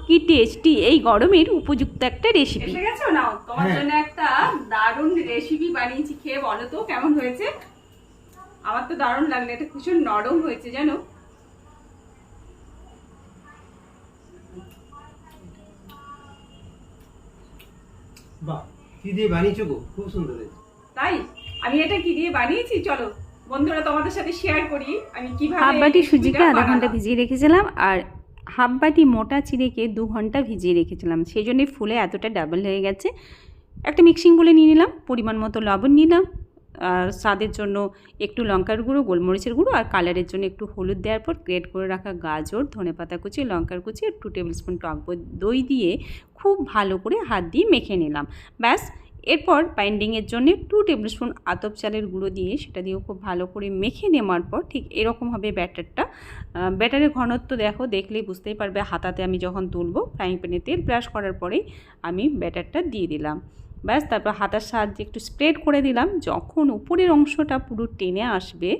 কি টেস্টি, এই গরমের উপযুক্ত একটা রেসিপি। এসে গেছো? নাও তোমার জন্য একটা দারুণ রেসিপি বানিয়েছি, খেয়ে বলো তো কেমন হয়েছে। আমার তো দারুণ লাগলো, এটা ভীষণ নরম হয়েছে জানো। বাহ, কি দিয়ে বানিয়েছো গো, খুব সুন্দর হয়েছে। তাই আমি এটা কি দিয়ে বানিয়েছি চলো বন্ধুরা তোমাদের সাথে শেয়ার করি আমি কিভাবে। হাফ বাটি সুজিকে আধা ঘন্টা ভিজিয়ে রেখেছিলাম, আর হাফ বাটি মোটা চিড়েকে 2 ঘন্টা ভিজিয়ে রেখেছিলাম, সেই জন্যই ফুলে এতটা ডাবল হয়ে গেছে। একটা মিক্সিং বলে নিয়ে নিলাম, পরিমাণ মতো লবণ নিলাম, আর স্বাদের জন্য একটু লঙ্কার গুঁড়ো, গোলমরিচের গুঁড়ো, আর কালারের জন্য একটু হলুদ দেওয়ার পর গ্রেট করে রাখা গাজর, ধনেপাতা কুচি, লঙ্কার কুচি, 2 টেবিল স্পুন টক দই দিয়ে খুব ভালো করে হাত দিয়ে মেখে নিলাম। ব্যাস, এরপর বাইন্ডিংয়ের জন্য 2 টেবিল স্পুন আতপ চালের গুঁড়ো দিয়ে সেটা দিয়েও খুব ভালো করে মেখে নেওয়ার পর ঠিক এরকম হবে ব্যাটারটা। ব্যাটারের ঘনত্ব দেখলেই বুঝতেই পারবে হাতাতে আমি যখন তুলবো। ফ্রাইং প্যানে তেল ব্রাশ করার পরেই আমি ব্যাটারটা দিয়ে দিলাম। ব্যাস, তারপর হাতার সাহায্যে একটু স্প্রেড করে দিলাম। যখন উপরের অংশটা পুরো টেনে আসবে,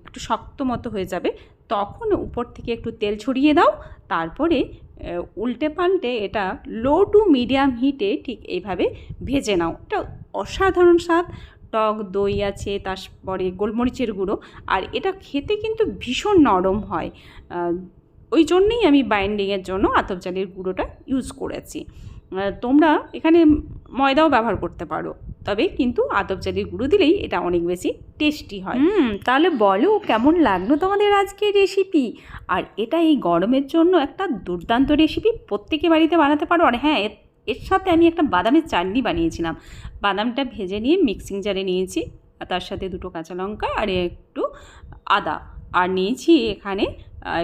একটু শক্ত মতো হয়ে যাবে, তখন উপর থেকে একটু তেল ছড়িয়ে দাও। তারপরে উল্টে পাল্টে এটা লো টু মিডিয়াম হিটে ঠিক এইভাবে ভেজে নাও। এটা অসাধারণ স্বাদ, টক দই আছে, তারপরে গোলমরিচের গুঁড়ো, আর এটা খেতে কিন্তু ভীষণ নরম হয়। ওই জন্যেই আমি বাইন্ডিংয়ের জন্য আতপ চালের গুঁড়োটা ইউজ করেছি। তোমরা এখানে ময়দাও ব্যবহার করতে পারো, তবে কিন্তু আতপ চালের গুঁড়ো দিলেই এটা অনেক বেশি টেস্টি হয়। তাহলে বলো কেমন লাগলো তোমাদের আজকের রেসিপি। আর এটা এই গরমের জন্য একটা দুর্দান্ত রেসিপি, প্রত্যেকে বাড়িতে বানাতে পারো। আর হ্যাঁ, এর সাথে আমি একটা বাদামের চাটনি বানিয়েছিলাম। বাদামটা ভেজে নিয়ে মিক্সিং জারে নিয়েছি, আর তার সাথে 2 কাঁচা লঙ্কা আর একটু আদা, আর নিয়েছি এখানে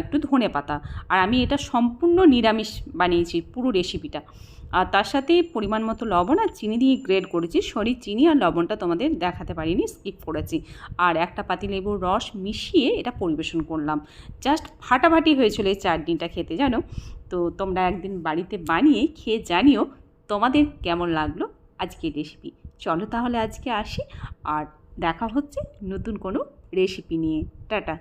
একটু ধনেপাতা। আর আমি এটা সম্পূর্ণ নিরামিষ বানিয়েছি পুরো রেসিপিটা। আর তার সাথে পরিমাণ মতো লবণ আর চিনি দিয়ে গ্রেড করেছি। সরি, চিনি আর লবণটা তোমাদের দেখাতে পারিনি, স্কিপ করেছি। আর একটা পাতিলেবুর রস মিশিয়ে এটা পরিবেশন করলাম। জাস্ট ফাটাফাটি হয়েছিল এই চাটনিটা খেতে, জানো। তো তোমরা একদিন বাড়িতে বানিয়ে খেয়ে জানিও তোমাদের কেমন লাগলো আজকের রেসিপি। চলো তাহলে আজকে আসি, আর দেখা হচ্ছে নতুন কোনো রেসিপি নিয়ে। টাটা।